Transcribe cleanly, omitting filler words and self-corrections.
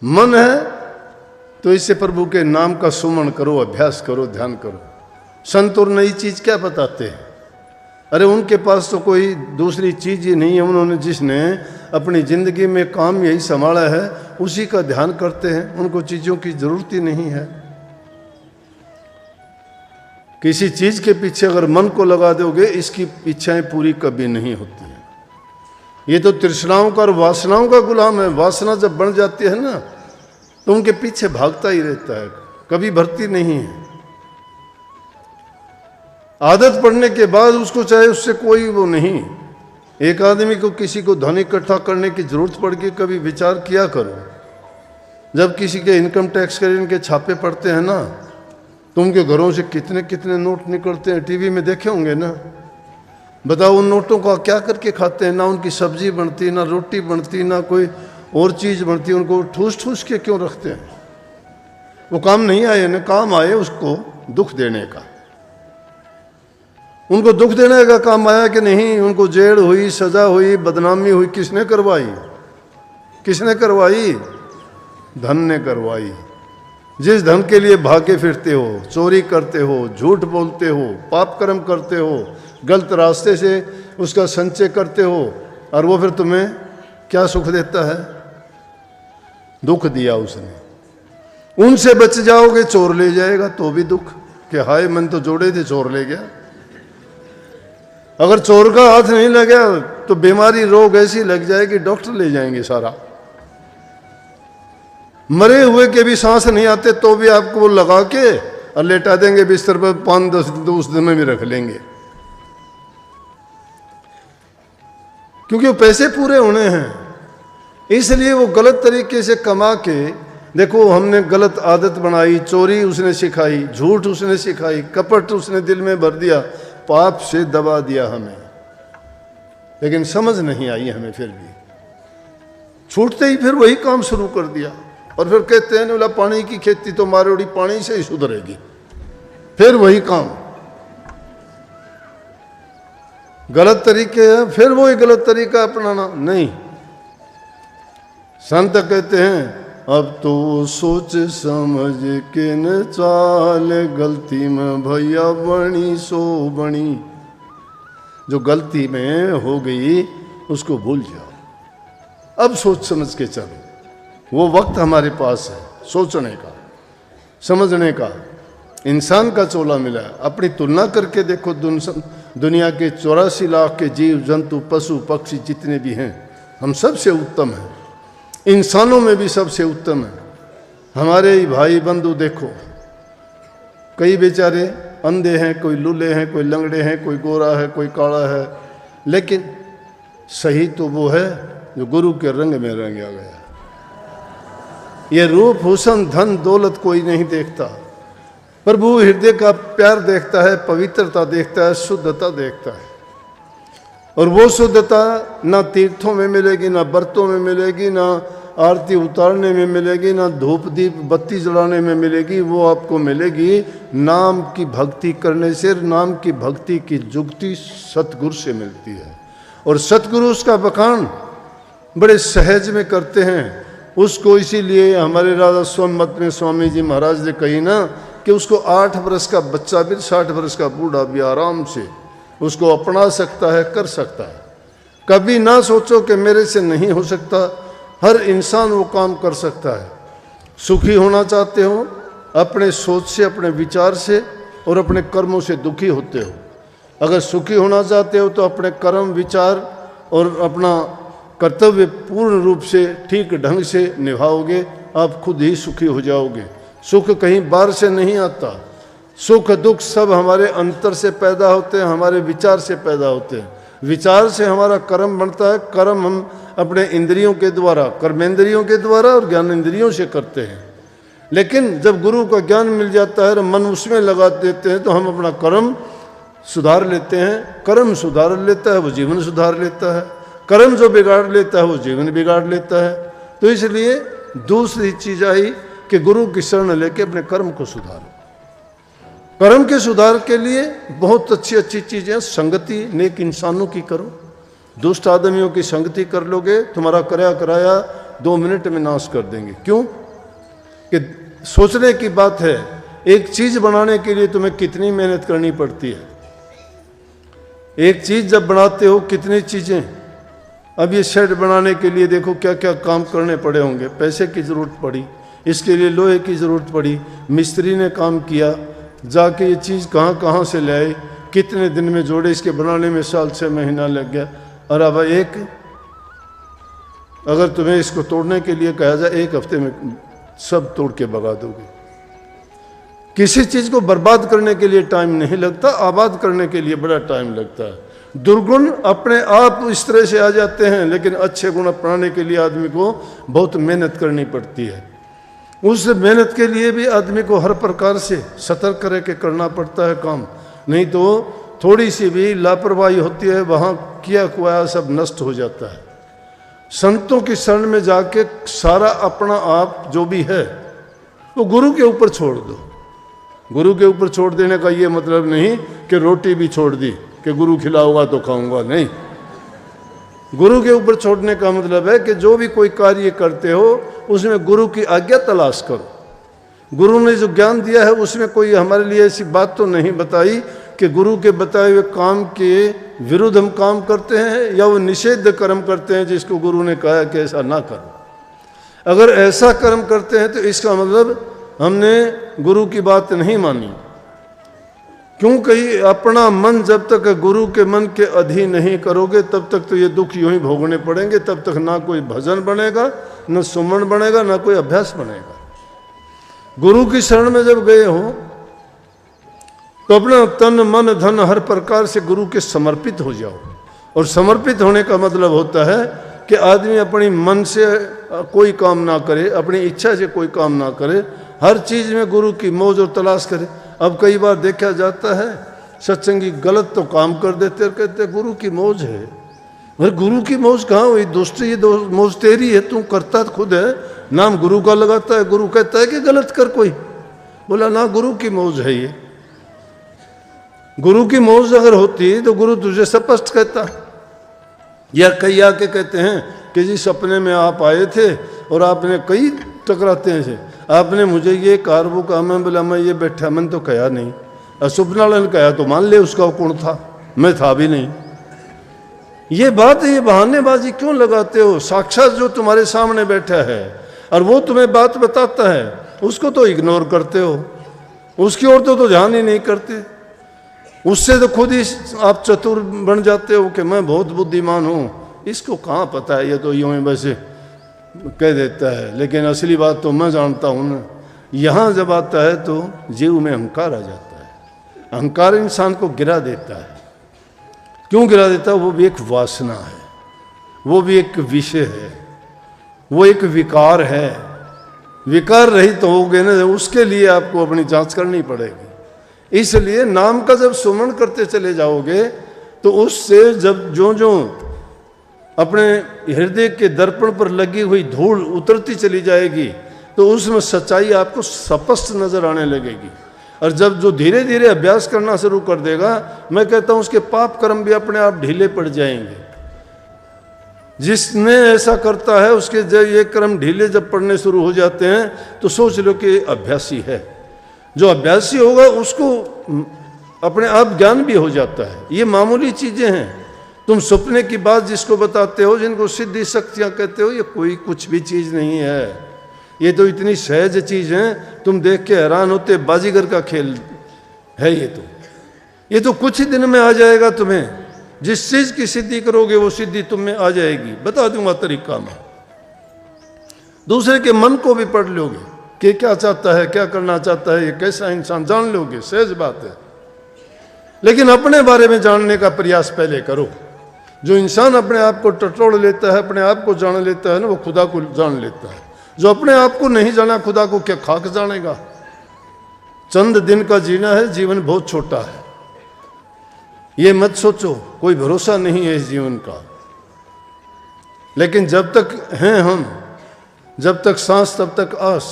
मन है तो इससे प्रभु के नाम का सुमन करो, अभ्यास करो, ध्यान करो। संत और नई चीज क्या बताते हैं? अरे उनके पास तो कोई दूसरी चीज ही नहीं है। उन्होंने जिसने अपनी जिंदगी में काम यही संभाला है उसी का ध्यान करते हैं, उनको चीजों की जरूरत ही नहीं है। किसी चीज के पीछे अगर मन को लगा दोगे, इसकी इच्छाएं पूरी कभी नहीं होती है। ये तो तृष्णाओं का और वासनाओं का गुलाम है। वासना जब बन जाती है ना तो उनके पीछे भागता ही रहता है, कभी भरती नहीं है। आदत पड़ने के बाद उसको चाहे उससे कोई वो नहीं। एक आदमी को किसी को धन इकट्ठा करने की जरूरत पड़ गई, कभी विचार किया करो। जब किसी के इनकम टैक्स के इनके छापे पड़ते हैं ना तो उनके घरों से कितने कितने नोट निकलते हैं, टीवी में देखे होंगे ना। बताओ उन नोटों का क्या करके खाते हैं? ना उनकी सब्जी बनती, ना रोटी बनती, ना कोई और चीज बनती। उनको ठूस ठूस के क्यों रखते हैं? वो काम नहीं आए ना, काम आए उसको दुख देने का। उनको दुख देने का काम आया कि नहीं? उनको जेल हुई, सजा हुई, बदनामी हुई, किसने करवाई? किसने करवाई? धन ने करवाई। जिस धन के लिए भागे फिरते हो, चोरी करते हो, झूठ बोलते हो, पाप कर्म करते हो, गलत रास्ते से उसका संचय करते हो, और वो फिर तुम्हें क्या सुख देता है? दुख दिया उसने। उनसे बच जाओगे, चोर ले जाएगा तो भी दुख कि हाय मन तो जोड़े थे, चोर ले गया। अगर चोर का हाथ नहीं लगा तो बीमारी रोग ऐसी लग जाएगी, डॉक्टर ले जाएंगे सारा। मरे हुए के भी सांस नहीं आते तो भी आपको वो लगा के और लेटा देंगे बिस्तर पर, 5-10 दिन में भी रख लेंगे, क्योंकि वो पैसे पूरे होने हैं। इसलिए वो गलत तरीके से कमा के, देखो हमने गलत आदत बनाई, चोरी उसने सिखाई, झूठ उसने सिखाई, कपट उसने दिल में भर दिया, पाप से दबा दिया हमें। लेकिन समझ नहीं आई हमें, फिर भी छूटते ही फिर वही काम शुरू कर दिया। और फिर कहते हैं बोला पानी की खेती तो मारोड़ी पानी से ही सुधरेगी, फिर वही काम। गलत तरीके हैं, फिर वही गलत तरीका अपनाना नहीं। संत कहते हैं अब तो सोच समझ के न चाल, गलती में भैया बनी सो बनी। जो गलती में हो गई उसको भूल जाओ, अब सोच समझ के चलो। वो वक्त हमारे पास है सोचने का, समझने का। इंसान का चोला मिला है। अपनी तुलना करके देखो, दुनिया के 84 लाख के जीव जंतु पशु पक्षी जितने भी हैं, हम सबसे उत्तम हैं। इंसानों में भी सबसे उत्तम है। हमारे ही भाई बंधु देखो, कई बेचारे अंधे हैं, कोई लूले हैं, कोई लंगड़े हैं, कोई गोरा है, कोई काला है, लेकिन सही तो वो है जो गुरु के रंग में रंगा गया। ये रूप हुसन धन दौलत कोई नहीं देखता, प्रभु हृदय का प्यार देखता है, पवित्रता देखता है, शुद्धता देखता है। और वो शुद्धता ना तीर्थों में मिलेगी, ना व्रतों में मिलेगी, ना आरती उतारने में मिलेगी, ना धूप दीप बत्ती जलाने में मिलेगी। वो आपको मिलेगी नाम की भक्ति करने से। नाम की भक्ति की जुक्ति सतगुरु से मिलती है, और सतगुरु उसका बखान बड़े सहज में करते हैं उसको। इसीलिए हमारे राधा सोममत में स्वामी जी महाराज ने कही ना कि उसको 8 वर्ष का बच्चा भी, 60 वर्ष का बूढ़ा भी आराम से उसको अपना सकता है, कर सकता है। कभी ना सोचो कि मेरे से नहीं हो सकता, हर इंसान वो काम कर सकता है। सुखी होना चाहते हो, अपने सोच से, अपने विचार से और अपने कर्मों से दुखी होते हो। अगर सुखी होना चाहते हो तो अपने कर्म, विचार और अपना कर्तव्य पूर्ण रूप से ठीक ढंग से निभाओगे, आप खुद ही सुखी हो जाओगे। सुख कहीं बाहर से नहीं आता। सुख दुख सब हमारे अंतर से पैदा होते हैं, हमारे विचार से पैदा होते हैं। विचार से हमारा कर्म बनता है। कर्म हम अपने इंद्रियों के द्वारा, कर्मेंद्रियों के द्वारा और ज्ञानेंद्रियों से करते हैं। लेकिन जब गुरु का ज्ञान मिल जाता है और मन उसमें लगा देते हैं तो हम अपना कर्म सुधार लेते हैं। कर्म सुधार लेता है वो जीवन सुधार लेता है, कर्म जो बिगाड़ लेता है वो जीवन बिगाड़ लेता है। तो इसलिए दूसरी चीज आई कि गुरु की शरण लेके अपने कर्म को सुधारो। कर्म के सुधार के लिए बहुत अच्छी अच्छी चीजें, संगति नेक इंसानों की करो। दुष्ट आदमियों की संगति कर लोगे, तुम्हारा कराया कराया 2 मिनट में नाश कर देंगे। क्यों? कि सोचने की बात है, एक चीज बनाने के लिए तुम्हें कितनी मेहनत करनी पड़ती है। एक चीज जब बनाते हो कितनी चीजें, अब ये शेड बनाने के लिए देखो क्या क्या काम करने पड़े होंगे। पैसे की ज़रूरत पड़ी, इसके लिए लोहे की ज़रूरत पड़ी, मिस्त्री ने काम किया, जाके ये चीज़ कहाँ कहाँ से ले आए, कितने दिन में जोड़े, इसके बनाने में साल 6 महीना लग गया। और अब अगर तुम्हें इसको तोड़ने के लिए कहा जाए 1 हफ्ते में सब तोड़ के भगा दोगे। किसी चीज़ को बर्बाद करने के लिए टाइम नहीं लगता, आबाद करने के लिए बड़ा टाइम लगता है। दुर्गुण अपने आप इस तरह से आ जाते हैं, लेकिन अच्छे गुण अपनाने के लिए आदमी को बहुत मेहनत करनी पड़ती है। उस मेहनत के लिए भी आदमी को हर प्रकार से सतर्क रह के करना पड़ता है काम, नहीं तो थोड़ी सी भी लापरवाही होती है, वहाँ किया कुआया सब नष्ट हो जाता है। संतों की शरण में जाके सारा अपना आप जो भी है वो गुरु के ऊपर छोड़ दो। गुरु के ऊपर छोड़ देने का ये मतलब नहीं कि रोटी भी छोड़ दी कि गुरु खिलाऊंगा तो खाऊंगा, नहीं। गुरु के ऊपर छोड़ने का मतलब है कि जो भी कोई कार्य करते हो उसमें गुरु की आज्ञा तलाश करो। गुरु ने जो ज्ञान दिया है उसमें कोई हमारे लिए ऐसी बात तो नहीं बताई कि गुरु के बताए हुए काम के विरुद्ध हम काम करते हैं या वो निषेध कर्म करते हैं जिसको गुरु ने कहा कि ऐसा ना करो। अगर ऐसा कर्म करते हैं तो इसका मतलब हमने गुरु की बात नहीं मानी। क्योंकि अपना मन जब तक गुरु के मन के अधीन नहीं करोगे तब तक तो ये दुख यूं ही भोगने पड़ेंगे। तब तक ना कोई भजन बनेगा, न सुमन बनेगा, ना कोई अभ्यास बनेगा। गुरु की शरण में जब गए हो तो अपना तन मन धन हर प्रकार से गुरु के समर्पित हो जाओ। और समर्पित होने का मतलब होता है कि आदमी अपनी मन से कोई काम ना करे, अपनी इच्छा से कोई काम ना करे, हर चीज़ में गुरु की मौज और तलाश करे। अब कई बार देखा जाता है सत्संगी गलत तो काम कर देते और कहते गुरु की मौज है। भाई गुरु की मौज कहाँ हुई? दोस्ती ये मौज तेरी है, तू करता खुद है, नाम गुरु का लगाता है। गुरु कहता है कि गलत कर कोई, बोला ना गुरु की मौज है ये। गुरु की मौज अगर होती तो गुरु तुझे स्पष्ट कहता। या कई आके कहते हैं कि जी सपने में आप आए थे और आपने कई टकराते हैं से आपने मुझे ये कार वो कहा, मैं बोला मैं ये बैठा, मैंने तो कहा नहीं। सुपनालन कहा तो मान ले उसका कौन था, मैं था भी नहीं। ये बात, ये बहानेबाजी क्यों लगाते हो? साक्षात जो तुम्हारे सामने बैठा है और वो तुम्हें बात बताता है उसको तो इग्नोर करते हो, उसकी ओर तो ध्यान ही नहीं करते। उससे तो खुद ही आप चतुर बन जाते हो कि मैं बहुत बुद्धिमान हूँ। इसको कहाँ पता है, ये तो यूँ ही बस कह देता है, लेकिन असली बात तो मैं जानता हूँ ना। यहाँ जब आता है तो जीव में अहंकार आ जाता है। अहंकार इंसान को गिरा देता है। क्यों गिरा देता है? वो भी एक वासना है, वो भी एक विषय है, वो एक विकार है। विकार रहित तो हो गए ना, उसके लिए आपको अपनी जांच करनी पड़ेगी। इसलिए नाम का जब सुमरण करते चले जाओगे तो उससे जब जो जो अपने हृदय के दर्पण पर लगी हुई धूल उतरती चली जाएगी तो उसमें सच्चाई आपको स्पष्ट नजर आने लगेगी। और जब जो धीरे धीरे अभ्यास करना शुरू कर देगा, मैं कहता हूं उसके पाप कर्म भी अपने आप ढीले पड़ जाएंगे। जिसने ऐसा करता है उसके जब ये कर्म ढीले जब पड़ने शुरू हो जाते हैं तो सोच लो कि अभ्यासी है। जो अभ्यासी होगा उसको अपने आप ज्ञान भी हो जाता है। ये मामूली चीजें हैं। तुम सपने की बात जिसको बताते हो, जिनको सिद्धि शक्तियां कहते हो, ये कोई कुछ भी चीज नहीं है। ये तो इतनी सहज चीज है, तुम देख के हैरान होते, बाजीगर का खेल है ये तो कुछ ही दिन में आ जाएगा। तुम्हें जिस चीज की सिद्धि करोगे वो सिद्धि तुम में आ जाएगी। बता दूंगा तरीका मैं। दूसरे के मन को भी पढ़ लोगे कि क्या चाहता है, क्या करना चाहता है, ये कैसा इंसान, जान लोगे, सहज बात है। लेकिन अपने बारे में जानने का प्रयास पहले करो। जो इंसान अपने आप को टटोल लेता है, अपने आप को जान लेता है ना, वो खुदा को जान लेता है। जो अपने आप को नहीं जाना, खुदा को क्या खाक जानेगा। चंद दिन का जीना है, जीवन बहुत छोटा है। ये मत सोचो, कोई भरोसा नहीं है इस जीवन का। लेकिन जब तक हैं हम, जब तक सांस तब तक आस।